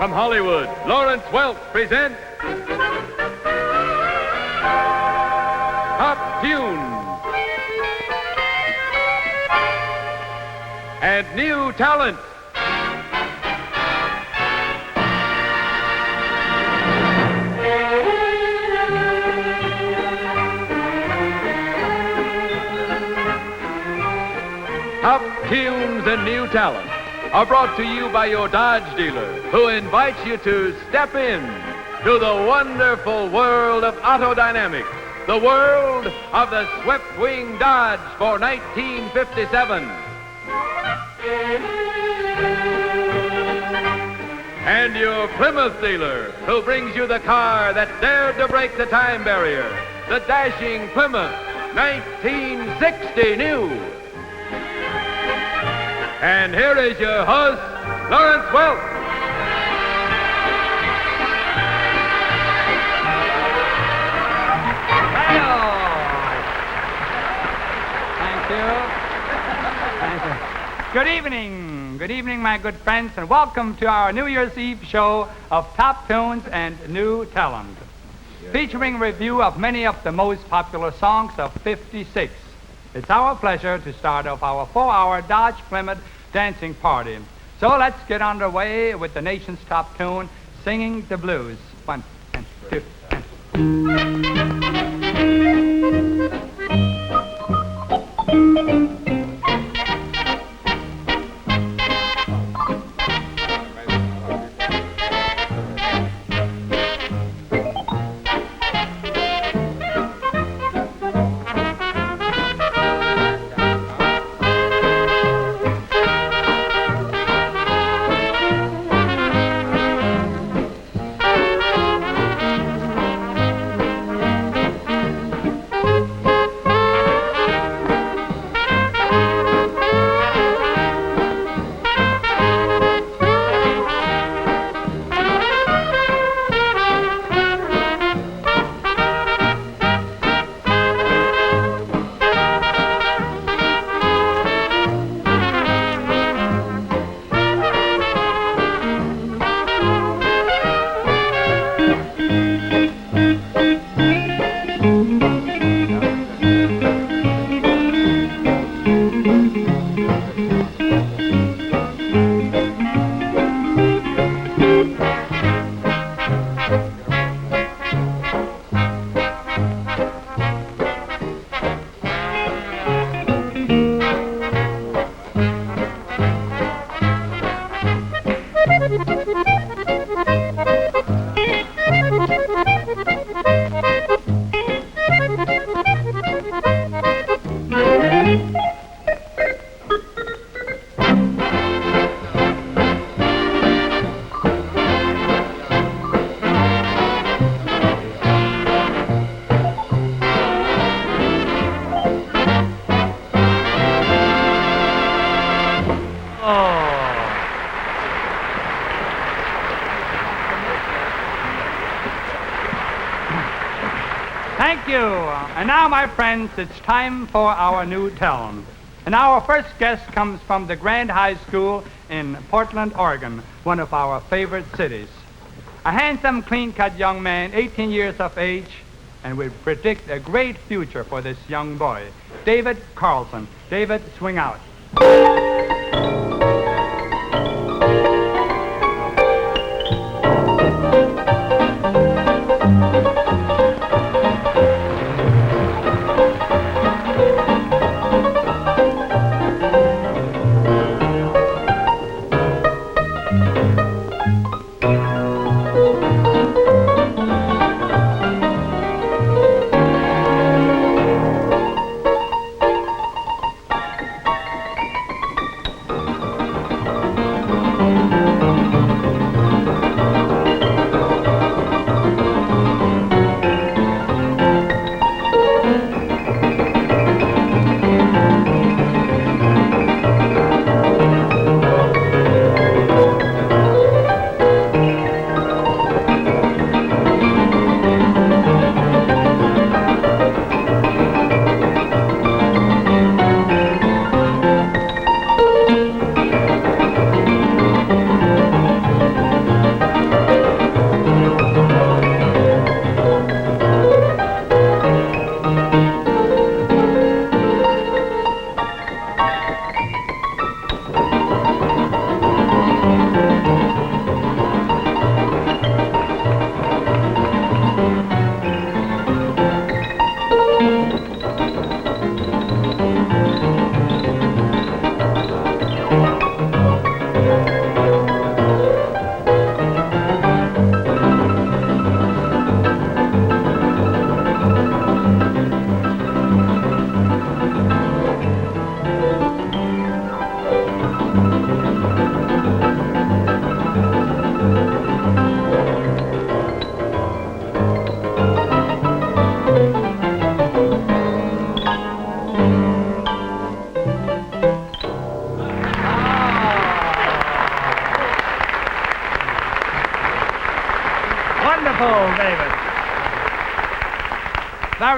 From Hollywood, Lawrence Welk presents Top Tunes and New Talent. Top Tunes and New Talent are brought to you by your Dodge dealer, who invites you to step in to the wonderful world of auto dynamics, the world of the swept-wing Dodge for 1957. And your Plymouth dealer, who brings you the car that dared to break the time barrier, the dashing Plymouth 1960 new. And here is your host, Lawrence Welk. Thank you. Good evening. Good evening, my good friends, and welcome to our New Year's Eve show of Top Tunes and New Talent, featuring a review of many of the most popular songs of '56. It's our pleasure to start off our 4-hour Dodge Plymouth dancing party. So let's get underway with the nation's top tune, Singing the Blues. 1 and 2 and... Thank you. And now, my friends, it's time for our new talent. And our first guest comes from the Grand High School in Portland, Oregon, one of our favorite cities. A handsome, clean-cut young man, 18 years of age, and we predict a great future for this young boy. David Carlson. David, swing out.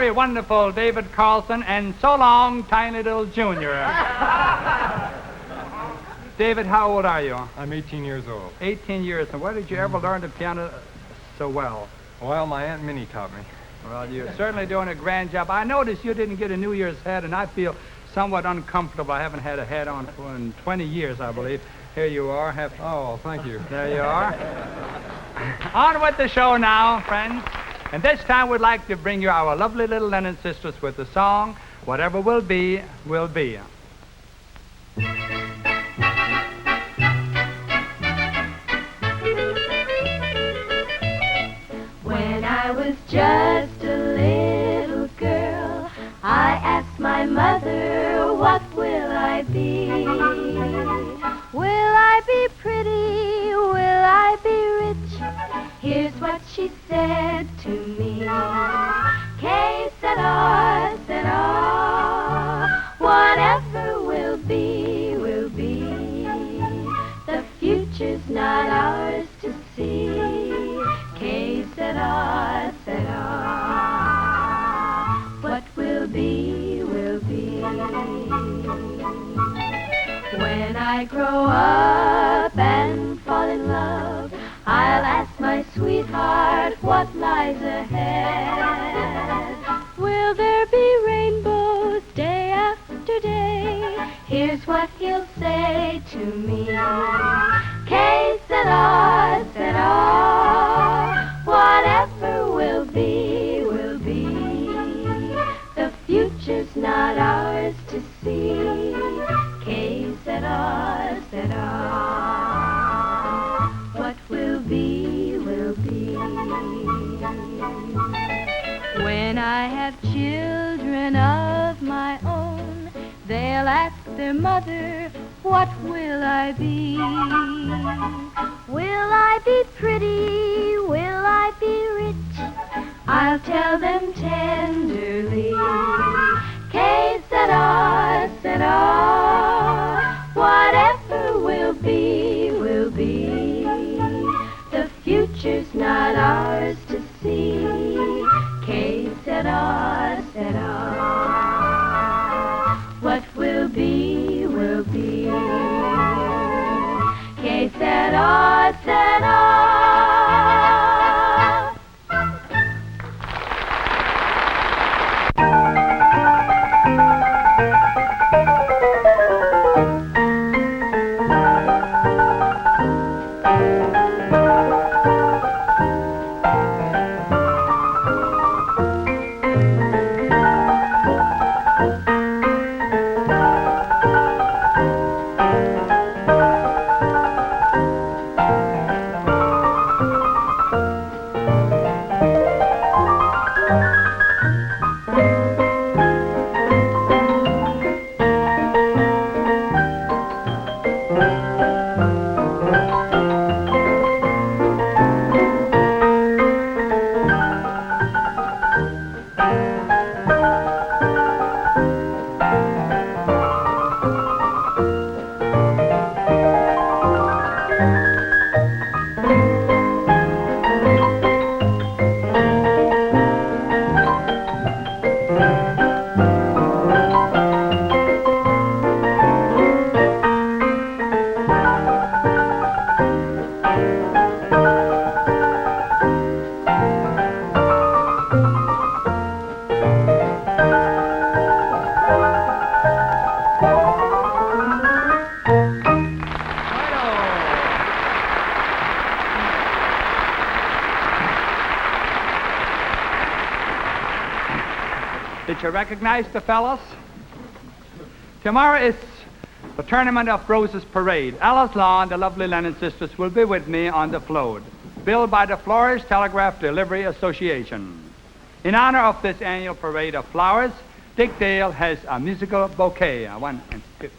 very wonderful David Carlson, and so long, Tiny Little Junior. David, how old are you? I'm 18 years old. 18 years. And where did you ever learn the piano so well? Well, my Aunt Minnie taught me. Well, you're certainly doing a grand job. I noticed you didn't get a New Year's hat, and I feel somewhat uncomfortable. I haven't had a hat on in 20 years, I believe. Here you are. Oh, thank you. There you are. On with the show now, friends. And this time we'd like to bring you our lovely little Lennon sisters with the song, Whatever Will Be, Will Be. When I was just a little girl, I asked my mother, what will I be? Will I be pretty? Will I be rich? Here's what she said to me. Que sera, sera. Whatever will be, will be. The future's not ours to see. Que sera, sera. What will be, will be. When I grow up and fall in love, I'll ask my sweetheart what lies ahead. Will there be rainbows day after day? Here's what he'll say to me. Que sera, sera. Whatever will be, will be. The future's not ours to see. Que sera, sera. What will be, will be. When I have children of my own, they'll ask their mother, what will I be? Will I be pretty? Will I be rich? I'll tell them tenderly. Que sera, sera. Whatever will be, will be. The future's not ours to see. Que sera, sera. What will be, will be. Que sera, sera. Did you recognize the fellas? Tomorrow is the Tournament of Roses Parade. Alice Law and the lovely Lennon sisters will be with me on the float, billed by the Flores Telegraph Delivery Association. In honor of this annual parade of flowers, Dick Dale has a musical bouquet. One and two.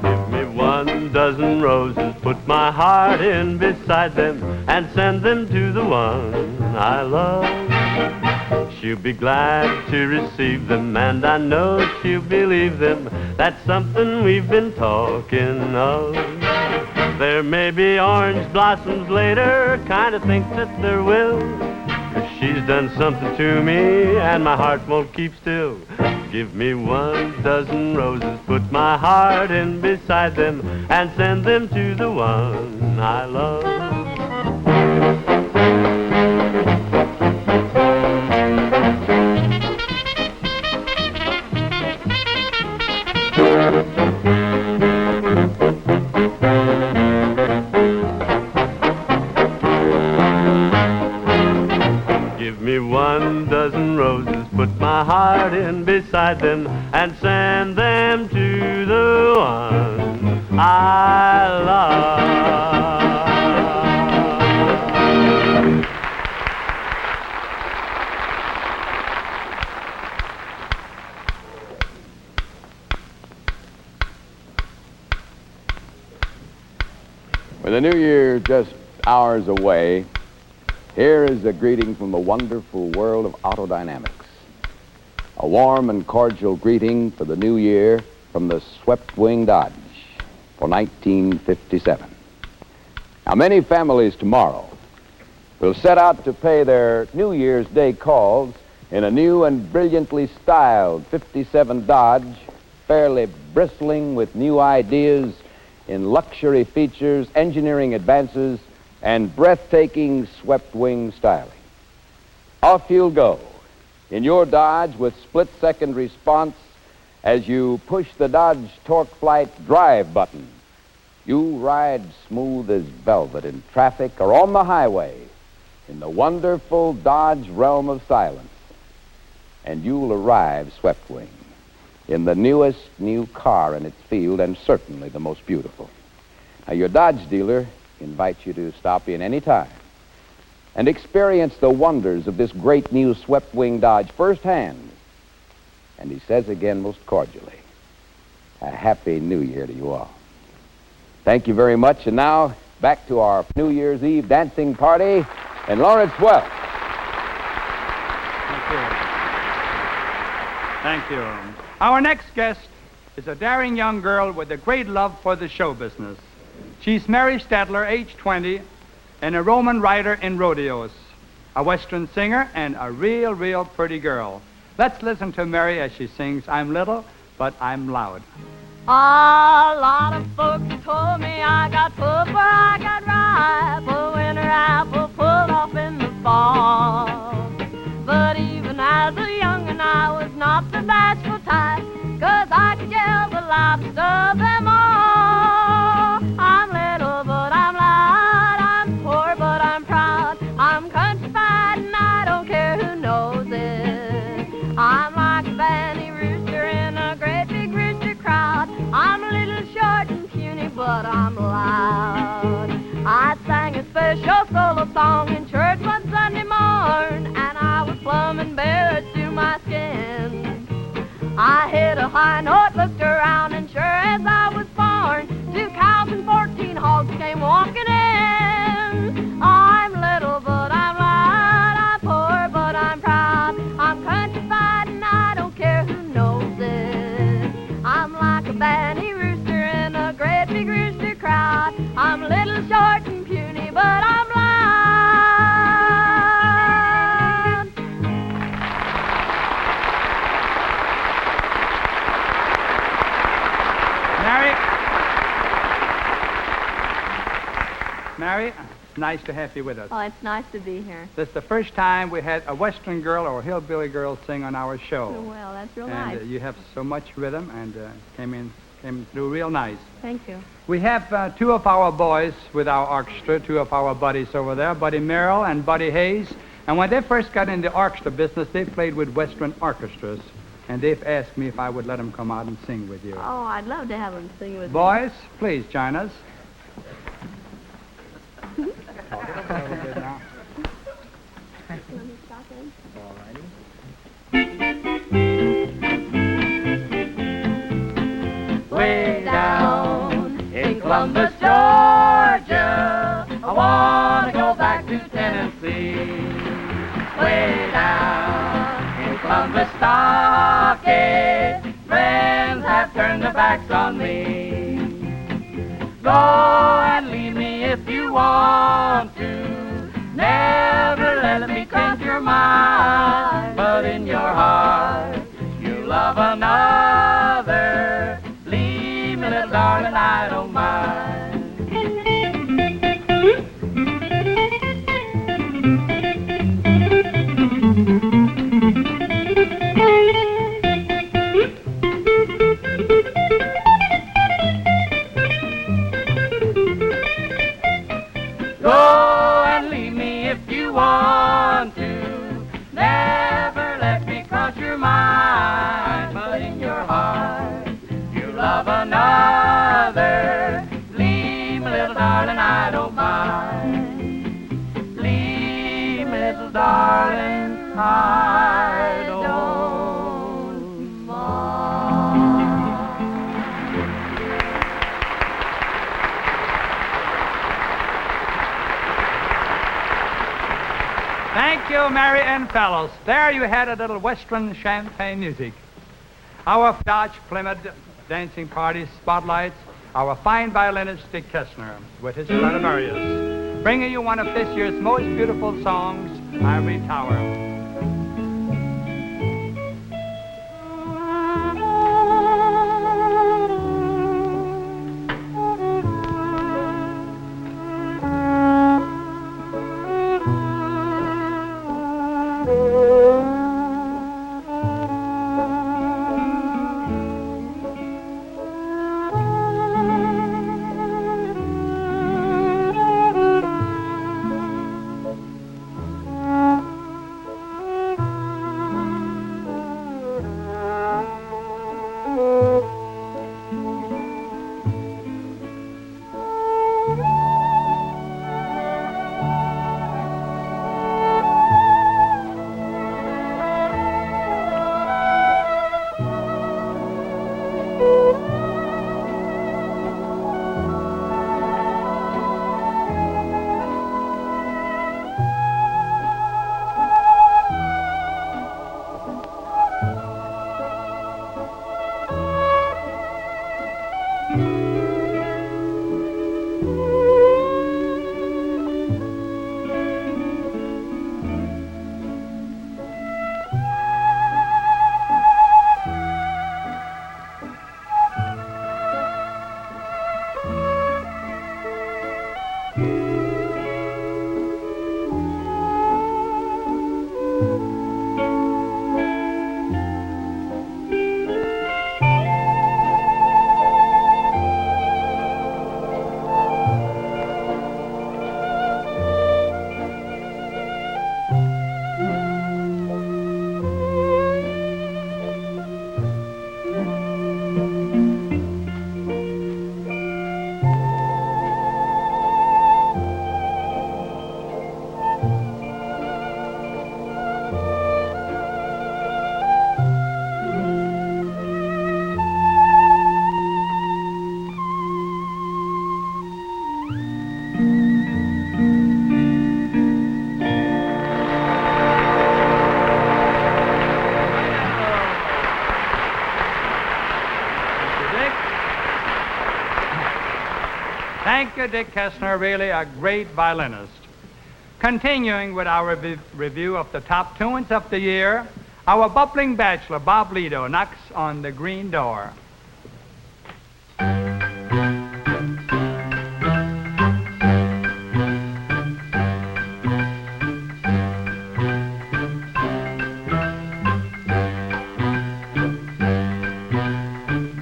Give me 1 dozen roses, put my heart in beside them, and send them to the one I love. She'll be glad to receive them, and I know she'll believe them. That's something we've been talking of. There may be orange blossoms later, kinda think that there will. 'Cause she's done something to me, and my heart won't keep still. Give me 12 roses, put my heart in beside them, and send them to the one I love. Give me 12 roses, put my heart in beside them, and send them to the one I love. With the new year just hours away, here is a greeting from the wonderful world of auto dynamics. A warm and cordial greeting for the new year from the Swept Wing Dodge for 1957. Now, many families tomorrow will set out to pay their New Year's Day calls in a new and brilliantly styled 57 Dodge, fairly bristling with new ideas in luxury features, engineering advances, and breathtaking swept-wing styling. Off you'll go in your Dodge with split-second response as you push the Dodge Torque Flight drive button. You ride smooth as velvet in traffic or on the highway in the wonderful Dodge realm of silence. And you'll arrive swept-wing in the newest new car in its field, and certainly the most beautiful. Now, your Dodge dealer invites you to stop in any time and experience the wonders of this great new swept-wing Dodge firsthand. And he says again most cordially, a Happy New Year to you all. Thank you very much. And now, back to our New Year's Eve dancing party and Lawrence Welk. Thank you. Thank you. Our next guest is a daring young girl with a great love for the show business. She's Mary Stadler, age 20, and a Roman rider in rodeos, a Western singer, and a real pretty girl. Let's listen to Mary as she sings, I'm Little, But I'm Loud. A lot of folks told me I got pulled where I got ripe, a winter apple pulled off in the fall. But even as a young'un I was not the bashful type, 'cause I could yell the loudest of them all. I'm little but I'm loud, I'm poor but I'm proud, I'm countrified and I don't care who knows it. I'm like a banty rooster in a great big rooster crowd, I'm a little short and puny but I'm loud. I sang a special solo song in church one Sunday morn, and I was plumb embarrassed to my skin. I hit a high note, looked around, and sure as I was born, 2 cows and 14 hogs came walking in. I'm little but I'm loud, I'm poor but I'm proud, I'm countrified and I don't care who knows it. I'm like a banty rooster in a great big rooster crowd, I'm a little short and puny but I'm loud. Mary, it's nice to have you with us. Oh, it's nice to be here. This is the first time we had a Western girl or a hillbilly girl sing on our show. Well, that's real And nice. you have so much rhythm and came through real nice. Thank you. We have 2 of our boys with our orchestra, 2 of our buddies over there, Buddy Merrill and Buddy Hayes. And when they first got in the orchestra business, they played with Western orchestras. And they've asked me if I would let them come out and sing with you. Oh, I'd love to have them sing with me. Boys, please join us. Talk it up a little bit now. Let me stop in. Way down in Columbus, Georgia, I want to go back to Tennessee. Way down in Columbus, Stockade, friends have turned their backs on me. Go and if you want to. Never let me change your mind. But in your heart, you love another. Leave me, little darling, I don't mind. Go and leave me if you want to. Never let me cross your mind. But in your heart, you love another. Leave me, little darling, I don't mind. Leave me, little darling, I don't mind. Thank you, Mary and fellows. There you had a little Western champagne music. Our Dodge Plymouth dancing party spotlights our fine violinist Dick Kessner with his Stradivarius, bringing you one of this year's most beautiful songs, Ivory Tower. Thank you, Dick Kessner, really a great violinist. Continuing with our review of the top tunes of the year, our bubbling bachelor, Bob Lido, knocks on the green door.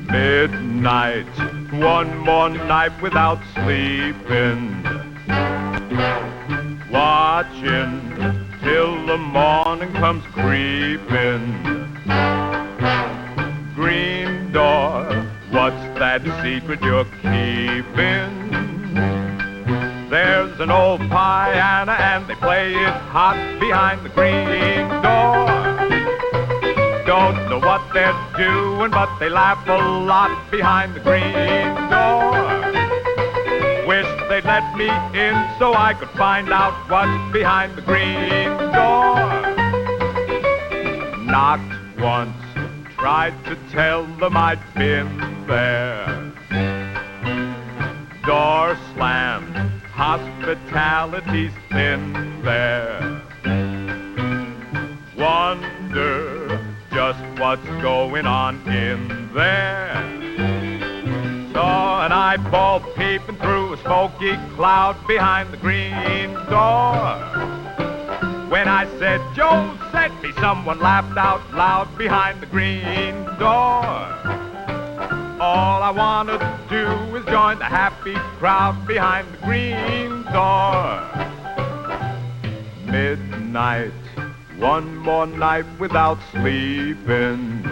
Midnight, one more night without sleeping, watching till the morning comes creeping. Green door, what's that secret you're keeping? There's an old piano and they play it hot behind the green door. Don't know what they're doing, but they laugh a lot behind the green door. Wish they'd let me in so I could find out what's behind the green door. Knocked once, tried to tell them I'd been there. Door slammed, hospitality's thin there. Wonder just what's going on in there. Saw an eyeball peeping through a smoky cloud behind the green door. When I said, Joe sent me, someone laughed out loud behind the green door. All I want to do is join the happy crowd behind the green door. Midnight, one more night without sleeping,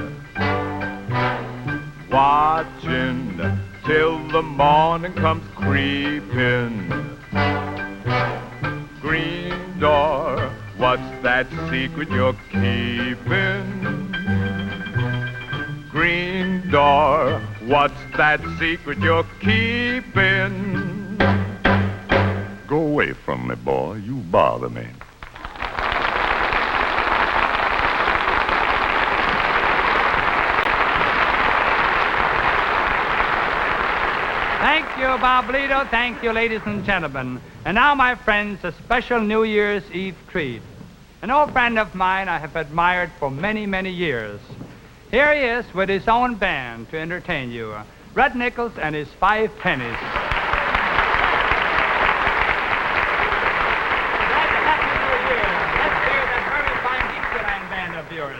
watching till the morning comes creeping. Green door, what's that secret you're keeping? Green door, what's that secret you're keeping? Go away from me, boy, you bother me. Thank you, Boblito. Thank you, ladies and gentlemen. And now, my friends, a special New Year's Eve treat. An old friend of mine I have admired for many, many years. Here he is with his own band to entertain you. Red Nichols and his 5 pennies. Happy New Year. Let's hear that very fine Dixieland band of yours.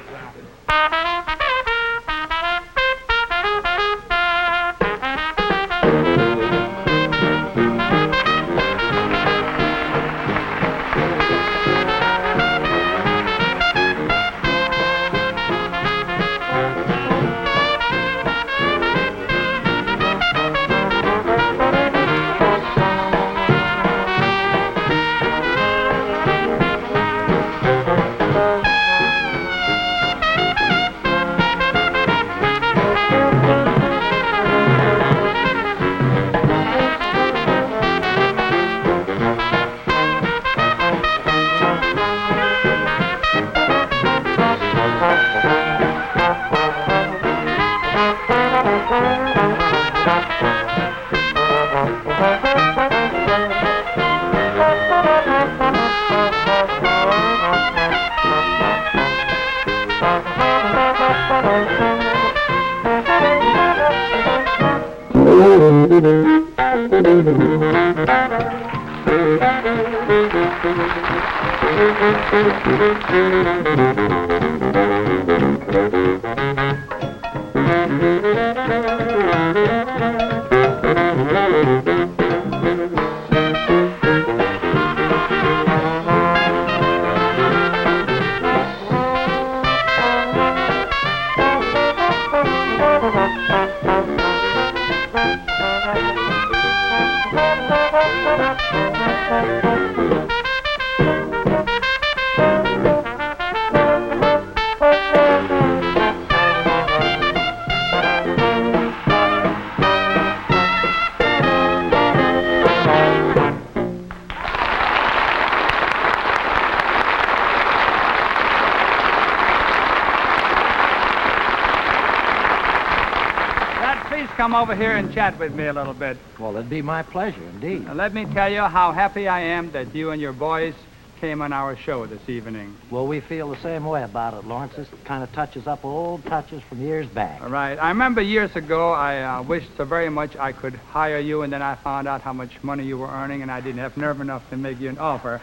Come over here and chat with me a little bit. Well, it'd be my pleasure, indeed. Now, let me tell you how happy I am that you and your boys came on our show this evening. Well, we feel the same way about it, Lawrence. This kind of touches up old touches from years back. All right. I remember years ago I wished so very much I could hire you, and then I found out how much money you were earning, and I didn't have nerve enough to make you an offer.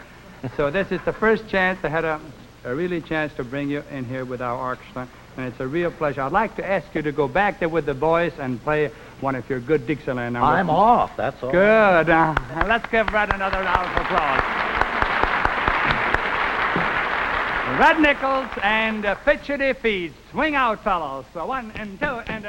So this is the first chance I had a really chance to bring you in here with our orchestra, and it's a real pleasure. I'd like to ask you to go back there with the boys and play one of your good Dixieland numbers. I'm off, that's all. Good. Let's give Red another round of applause. Red Nichols and Pitcher Defeat. Swing out, fellows. So 1 and 2 and...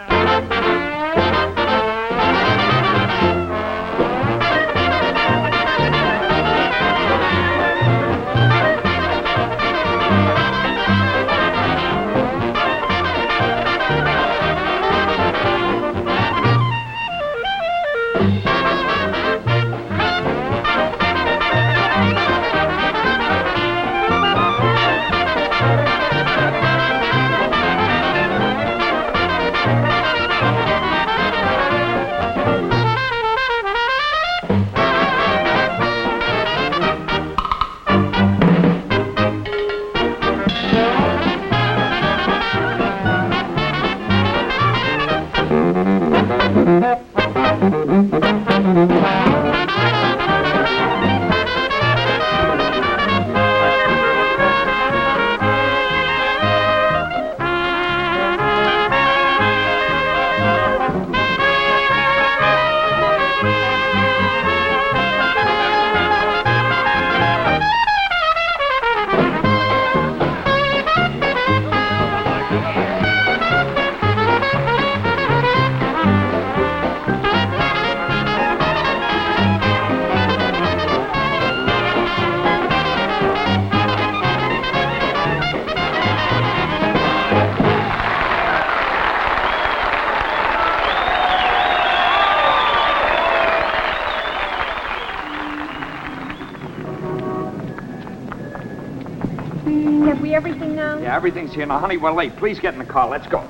Have we everything now? Yeah, everything's here. Now, honey, we're late. Please get in the car. Let's go.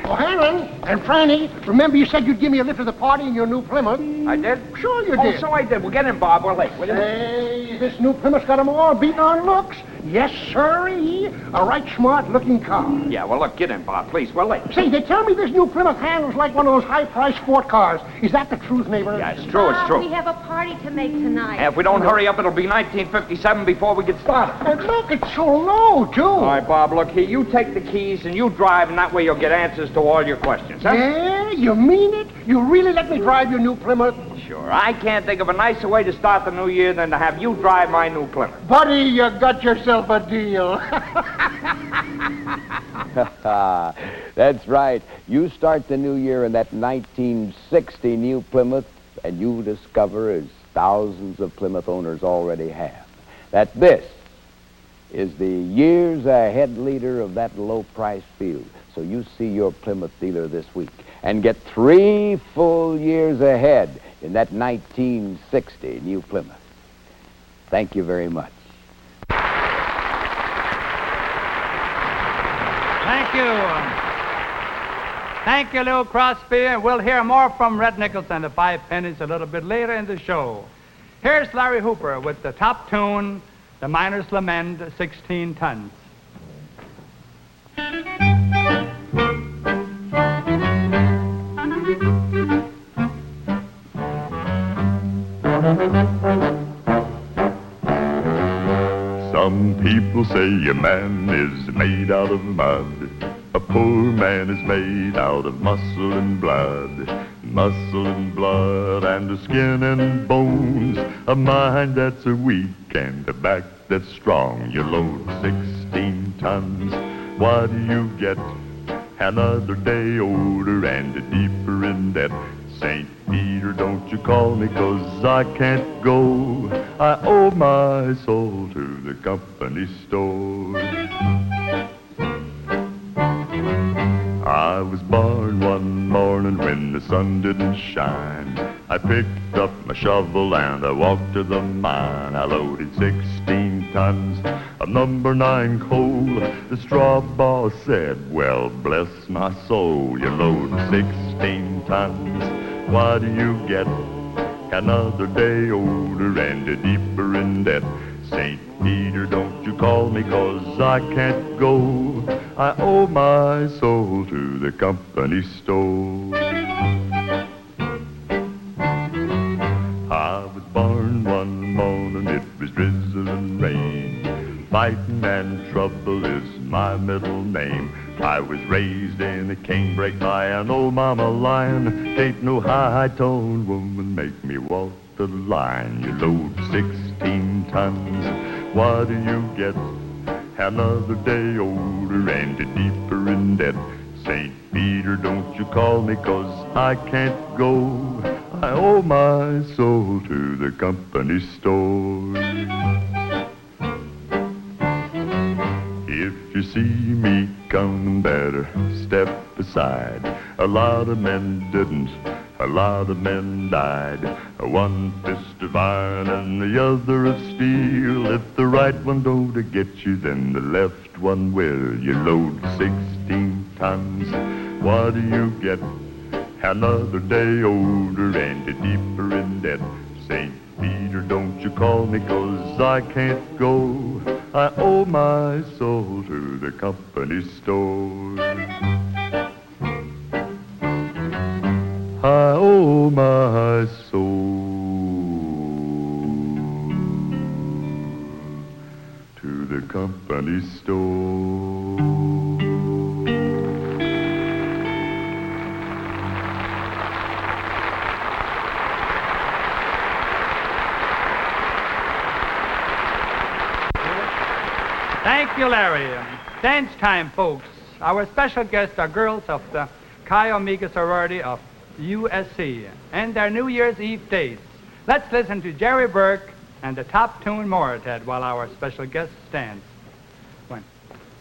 Oh, Helen and Franny, remember you said you'd give me a lift to the party in your new Plymouth? I did? Sure you Oh, did. so I did. Well, get in, Bob. We're late. Will you? Hey, this new Plymouth's got 'em all beaten on looks. Yes, sirree. A right smart-looking car. Yeah, well, look, get in, Bob, please. We're late. Say, they tell me this new Plymouth handles like one of those high-priced sport cars. Is that the truth, neighbor? Yeah, it's true, it's true. We have a party to make tonight. And if we don't hurry up, it'll be 1957 before we get started. And look, it's so low, too. All right, Bob, look here. You take the keys and you drive, and that way you'll get answers to all your questions, huh? Yeah, you mean it? You really let me drive your new Plymouth? Sure. I can't think of a nicer way to start the new year than to have you drive my new Plymouth. Buddy, you got yourself a deal. That's right. You start the new year in that 1960 new Plymouth, and you discover, as thousands of Plymouth owners already have, that this is the years ahead leader of that low-price field. So you see your Plymouth dealer this week and get 3 full years ahead in that 1960 new Plymouth. Thank you very much. Thank you. Thank you, Lou Crosby. And we'll hear more from Red Nichols and the Five Pennies a little bit later in the show. Here's Larry Hooper with the top tune, The Miner's Lament, 16 Tons. Some people say a man is made out of mud. A poor man is made out of muscle and blood. Muscle and blood and a skin and bones. A mind that's a weak and a back that's strong. You load 16 tons. What do you get? Another day older and deeper in debt. St. Peter, don't you call me 'cause I can't go. I owe my soul to the company store. I was born one morning when the sun didn't shine. I picked up my shovel and I walked to the mine. I loaded 16 tons of number 9 coal. The straw boss said, well, bless my soul, you load 16 tons. What do you get? Another day older and deeper in debt. St. Peter, don't you call me 'cause I can't go. I owe my soul to the company store. I was born one morning, it was drizzling rain. Fighting and trouble is my middle name. I was raised in a canebrake by an old mama lion. Ain't no high-toned woman make me walk the line. You load 16 tons, what do you get? Another day older and deeper in debt. St. Peter, don't you call me 'cause I can't go. I owe my soul to the company store. If you see me coming, better step aside. A lot of men didn't, a lot of men died. One fist of iron and the other of steel. If the right one don't get you, then the left one will. You load 16 tons, what do you get? Another day older and deeper in debt. St. Peter, don't you call me 'cause I can't go. I owe my soul to the company store. company store. Thank you, Larry. Dance time, folks. Our special guests are girls of the Chi Omega sorority of USC and their New Year's Eve dates. Let's listen to Jerry Burke and the top tune Moratet while our special guest stands. One,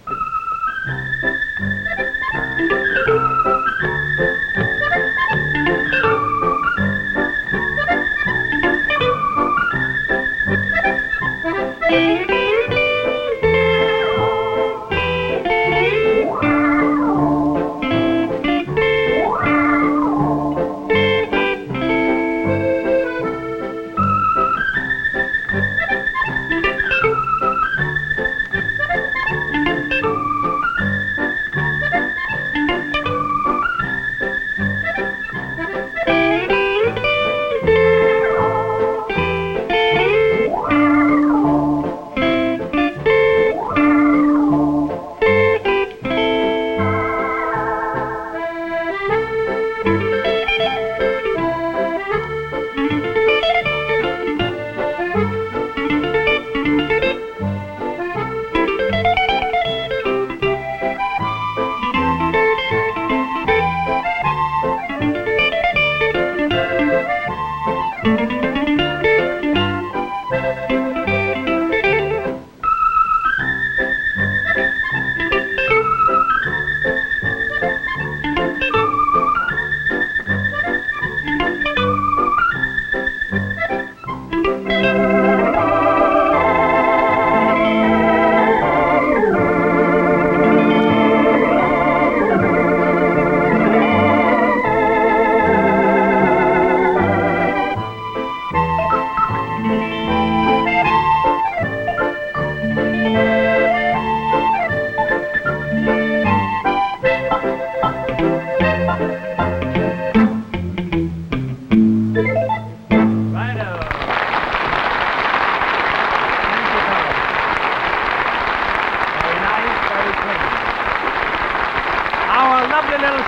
two.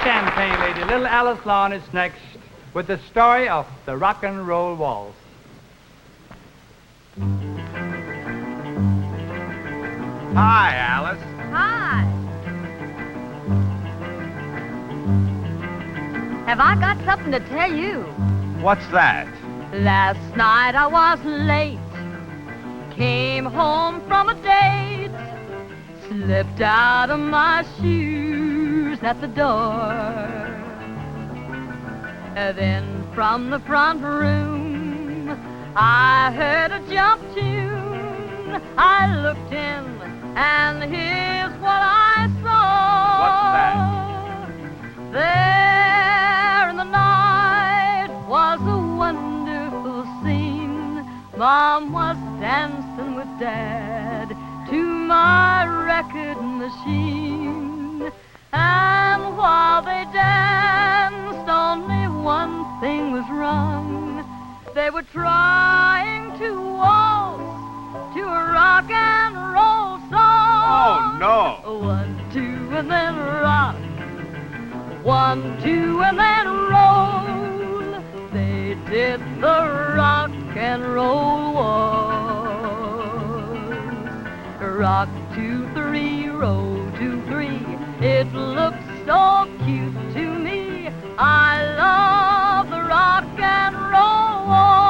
Champagne lady, little Alice Lawn, is next with the story of the rock and roll waltz. Hi, Alice. Hi. Have I got something to tell you? What's that? Last night I was late, came home from a date, slipped out of my shoes at the door. And then from the front room, I heard a jump tune. I looked in, and here's what I saw. What's that? There in the night was a wonderful scene. Mom was dancing with Dad to my record machine. And while they danced, only one thing was wrong. They were trying to waltz to a rock and roll song. Oh, no. 1, 2, and then rock. 1, 2, and then roll. They did the rock and roll waltz. Rock 2, 3, roll 2, 3. It looks so cute to me. I love the rock and roll waltz.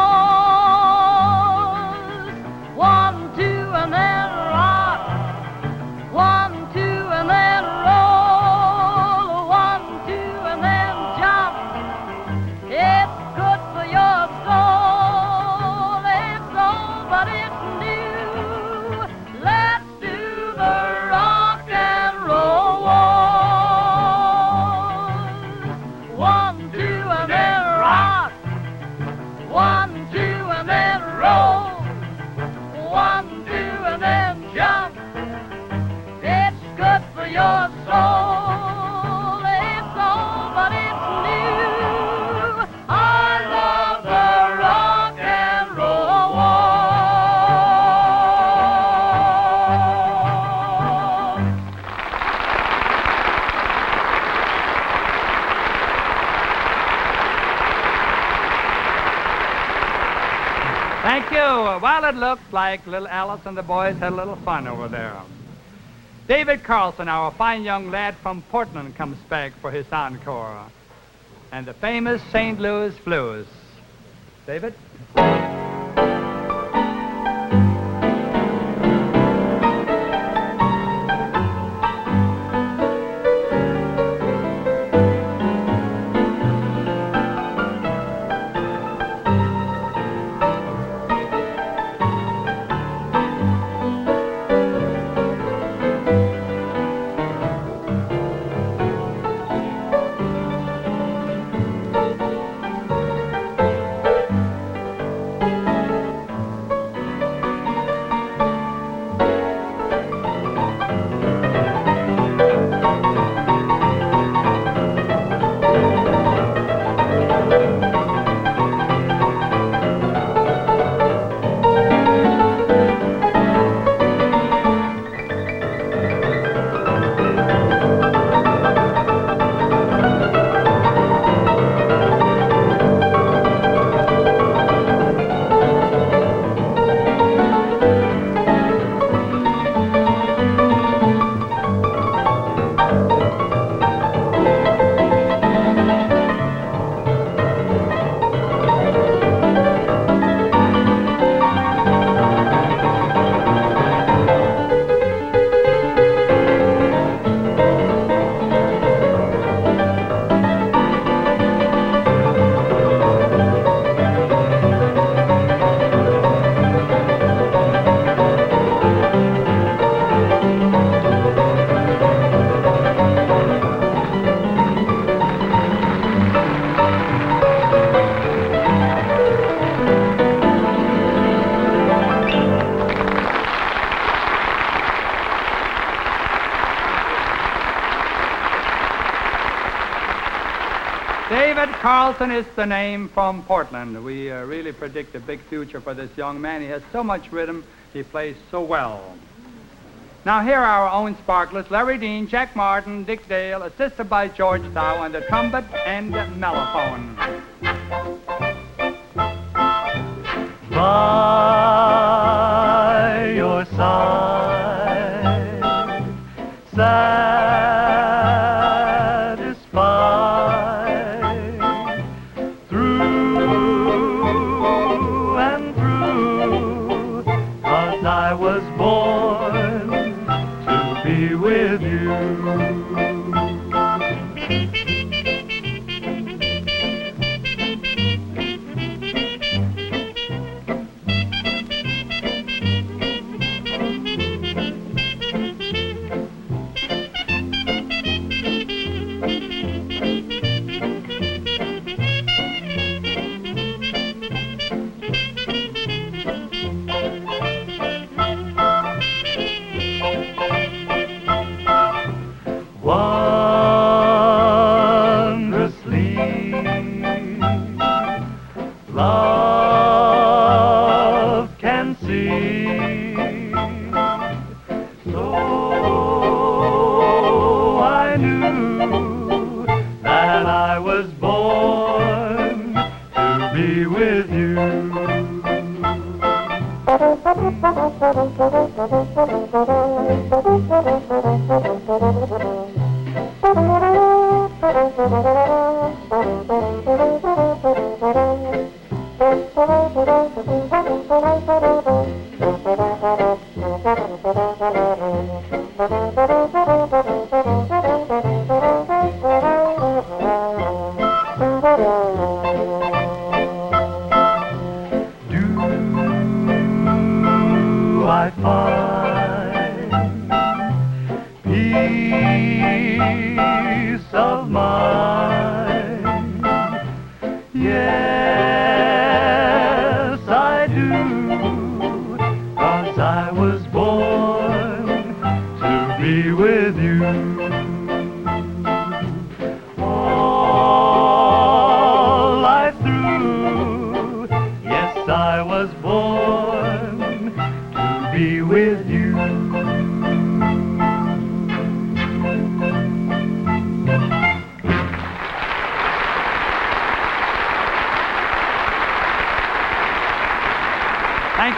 1, 2, and then rock. 1, 2, and then roll. 1, 2, and then jump. It's good for your soul. It's old, but it's new. Let's do the rock and roll waltz. 1, 2, and then rock. 1, 2, and then roll. 1, 2, and then jump. It's good for your soul. It's old, but it's new. I love the rock and roll waltz. Thank you. Well, it looked like little Alice and the boys had a little fun over there. David Carlson, our fine young lad from Portland, comes back for his encore. And the famous St. Louis Blues. David? David Carlson is the name from Portland. We really predict a big future for this young man. He has so much rhythm. He plays so well. Now here are our own sparklers, Larry Dean, Jack Martin, Dick Dale, assisted by George Dow on the trumpet and mellophone. By your side, satisfied, through and through, 'cause I was born to be with you.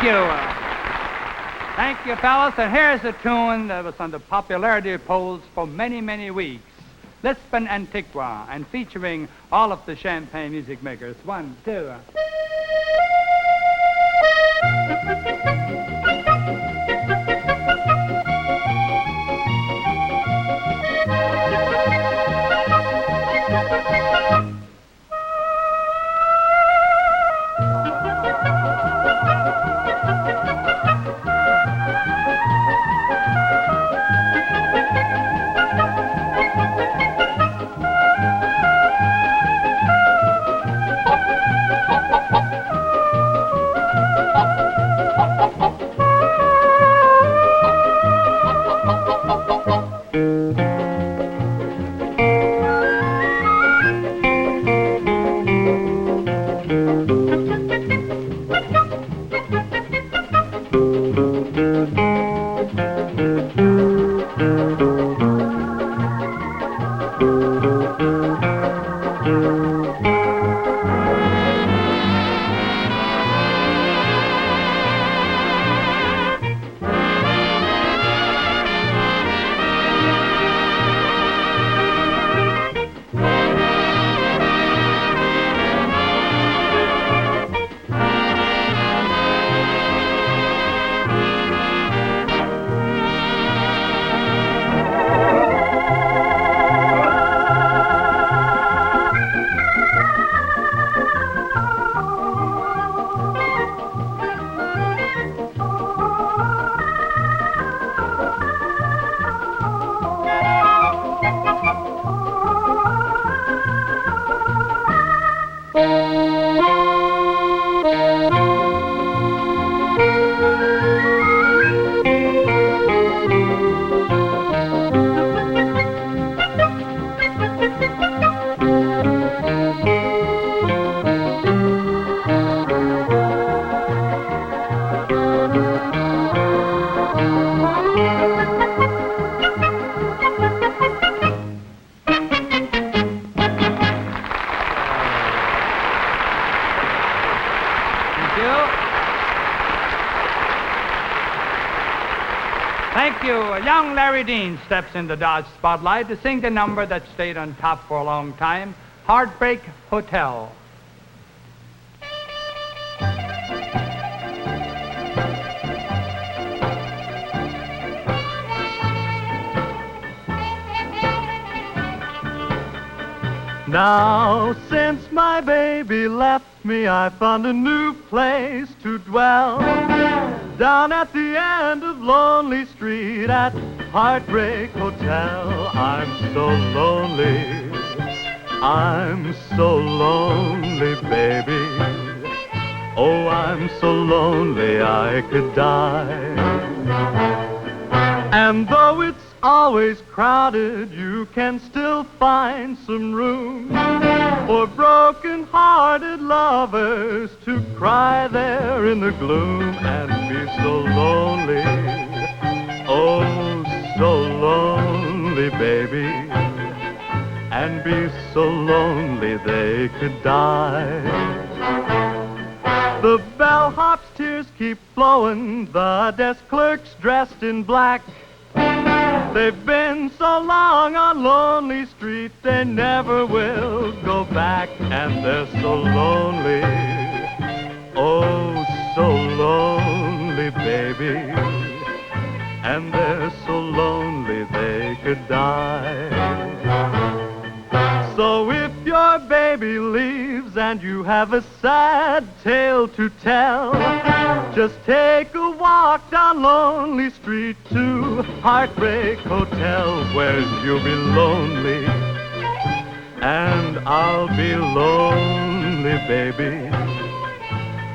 you. Thank you, fellas. And here's a tune that was on the popularity polls for many, many weeks. Lisbon Antigua, and featuring all of the Champagne music makers. 1, 2. Thank you. Young Larry Dean steps in the Dodge spotlight to sing the number that stayed on top for a long time, Heartbreak Hotel. Now, since my baby left me, I found a new place to dwell. Down at the end of Lonely Street at Heartbreak Hotel. I'm so lonely, I'm so lonely, baby. Oh, I'm so lonely I could die. And though it's always crowded, you can still find some room for broken-hearted lovers to cry there in the gloom and be so lonely, oh, so lonely, baby, and be so lonely they could die. The bellhop's tears keep flowing, the desk clerk's dressed in black. They've been so long on Lonely Street, they never will go back. And they're so lonely, oh, so lonely, baby. And they're so lonely they could die. So if your baby leaves and you have a sad tale to tell, just take a walk down Lonely Street to Heartbreak Hotel, where you'll be lonely and I'll be lonely, baby.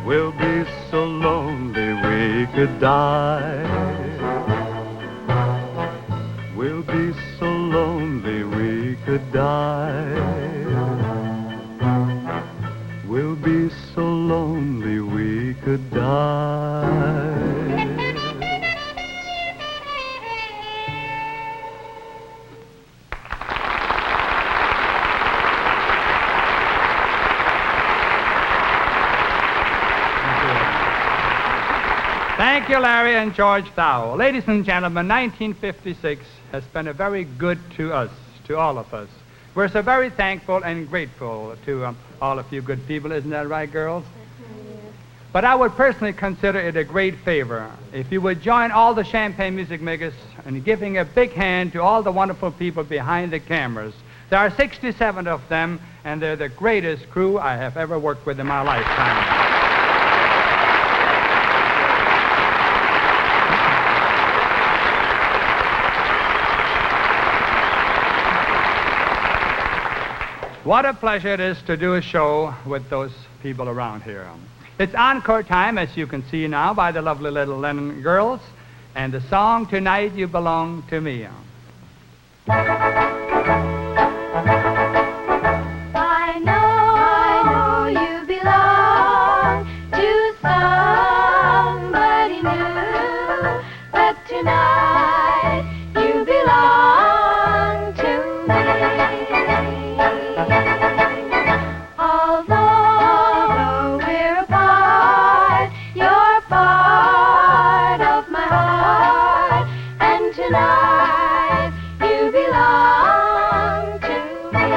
We'll be so lonely we could die. We'll be so lonely we could die. We'll be so lonely we could die. Thank you, Larry and George Thau. Ladies and gentlemen, 1956 has been a very good to us, to all of us. We're so very thankful and grateful to all of you good people. Isn't that right, girls? But I would personally consider it a great favor if you would join all the Champagne music makers in giving a big hand to all the wonderful people behind the cameras. There are 67 of them, and they're the greatest crew I have ever worked with in my lifetime. What a pleasure it is to do a show with those people around here. It's encore time, as you can see now, by the lovely little Lennon girls, and the song, Tonight You Belong to Me. I know you belong to somebody new, but tonight you belong to me. Although we're apart, you're part of my heart, and tonight you belong to me.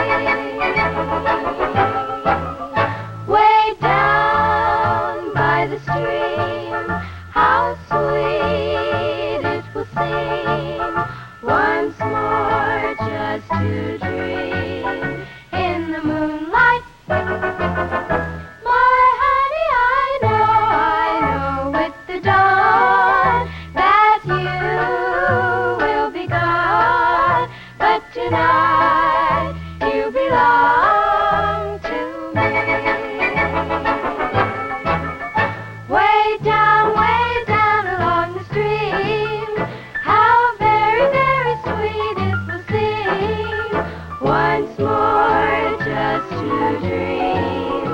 Way down by the stream, how sweet it will seem once more just to dream in the moonlight. My honey, I know with the dawn that you will be gone, but tonight you belong to me. Way down along the stream, how very, very sweet it will seem once more just to dream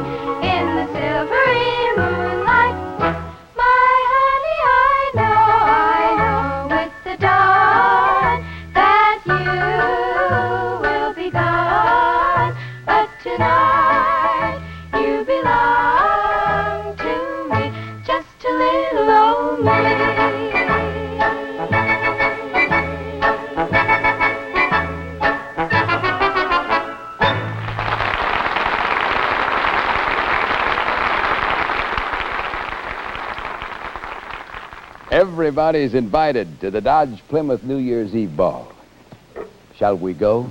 in the silvery moonlight. My honey, I know with the dawn that you will be gone, but tonight you belong to me, just a little old me. Everybody's invited to the Dodge Plymouth New Year's Eve ball. Shall we go?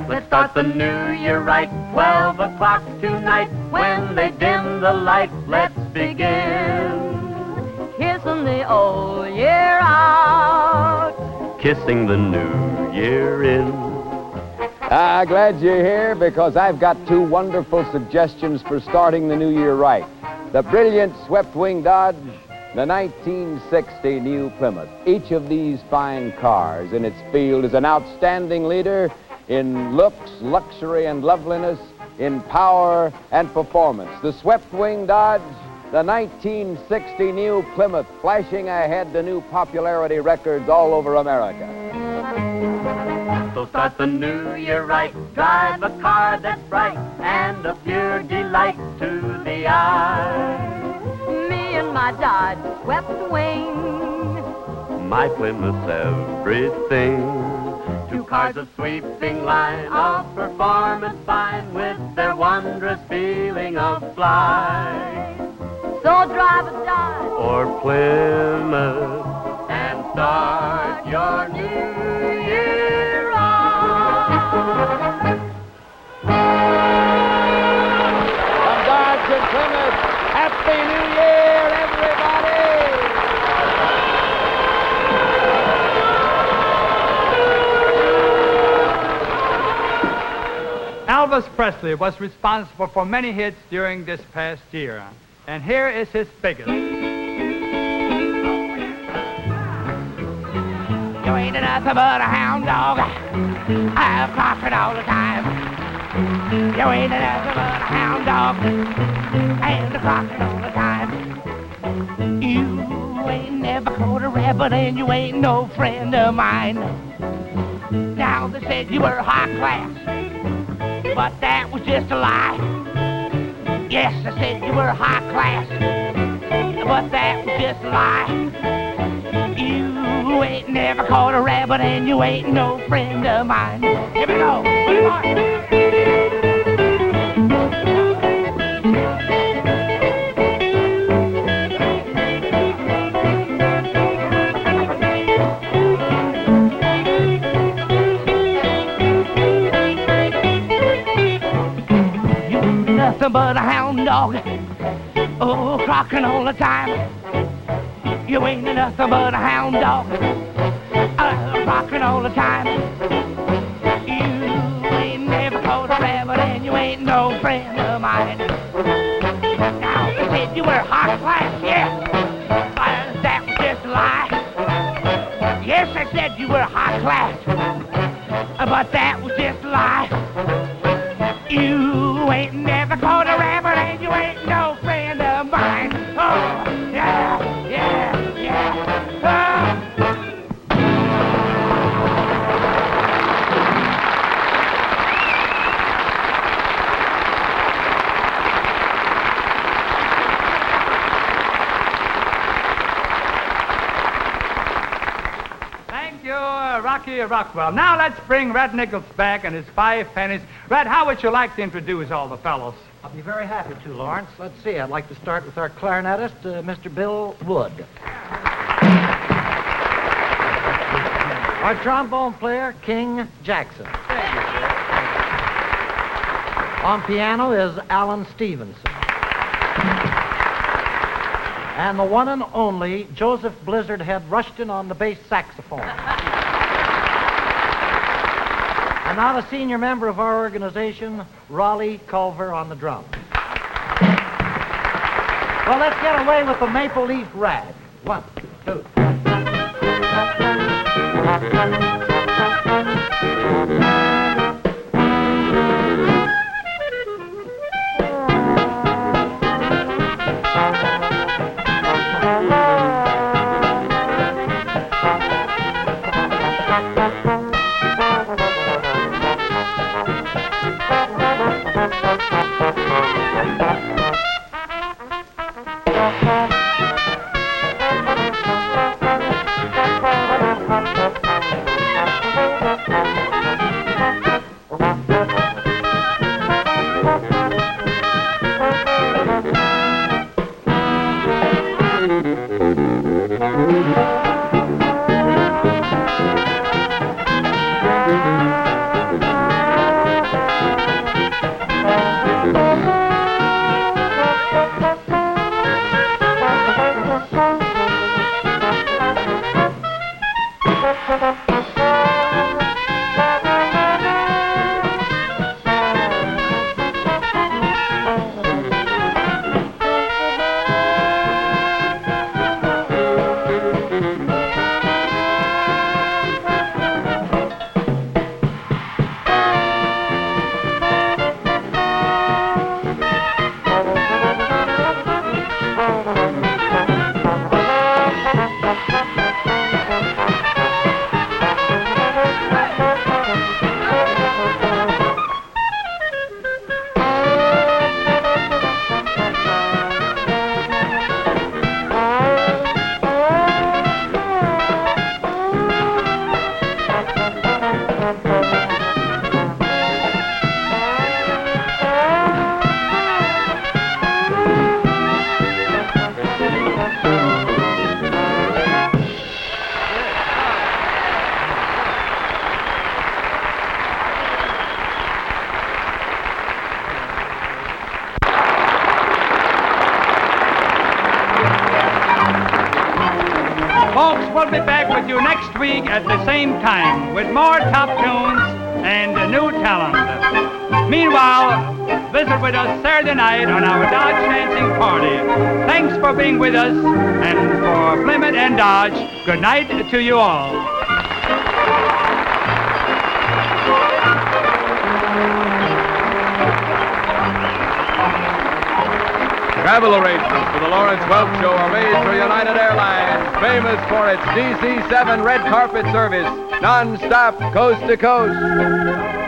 Let's start the new year right, 12 o'clock tonight. When they dim the light, let's begin. Kissing the old year out. Kissing the new year in. Glad you're here because I've got two wonderful suggestions for starting the new year right. The brilliant swept-wing Dodge, the 1960 new Plymouth. Each of these fine cars in its field is an outstanding leader in looks, luxury, and loveliness, in power and performance. The swept-wing Dodge, the 1960 new Plymouth, flashing ahead to new popularity records all over America. So start the new year right, drive a car that's bright and a pure delight to the eye. Me and my Dodge swept wing. My Plymouth's everything. Two cars of sweeping line, of performance fine, with their wondrous feeling of flight. So drive a Dodge or Plymouth and start your new year on. From Dodge and Plymouth, Happy New Year, everybody! Elvis Presley was responsible for many hits during this past year, and here is his biggest. You ain't nothing but a hound dog. I've clocked it all the time. You ain't nothing but a hound dog. And clocked it all the time. You ain't never caught a rabbit and you ain't no friend of mine. Now they said you were high class, but that was just a lie. Yes, I said you were high class, but that was just a lie. You ain't never caught a rabbit and you ain't no friend of mine. Here we go. Nothing but a hound dog, oh, crocking all the time. You ain't nothing but a hound dog, crocking all the time. You ain't never caught a rabbit and you ain't no friend of mine. Now, you said you were high class, yeah, that was just a lie. Yes, I said you were high class, but that was just a lie. You ain't never caught a rabbit and you ain't no friend of mine. Oh, yeah, yeah, yeah. Thank you, Rocky Rockwell. Now let's bring Red Nichols back and his 5 pennies. Red, how would you like to introduce all the fellows? I'll be very happy to, Lawrence. Let's see. I'd like to start with our clarinetist, Mr. Bill Wood. Our trombone player, King Jackson. Thank you, sir. On piano is Alan Stevenson. And the one and only Joseph Blizzardhead Rushton on the bass saxophone. And now the senior member of our organization, Raleigh Culver on the drums. Well, let's get away with the Maple Leaf Rag. 1, 2. Folks, we'll be back with you next week at the same time with more top tunes and new talent. Meanwhile, visit with us Saturday night on our Dodge Dancing Party. Thanks for being with us, and for Plymouth and Dodge, good night to you all. Travel arrangements for the Lawrence Welk Show are made for United Airlines, famous for its DC-7 red carpet service, non-stop coast to coast.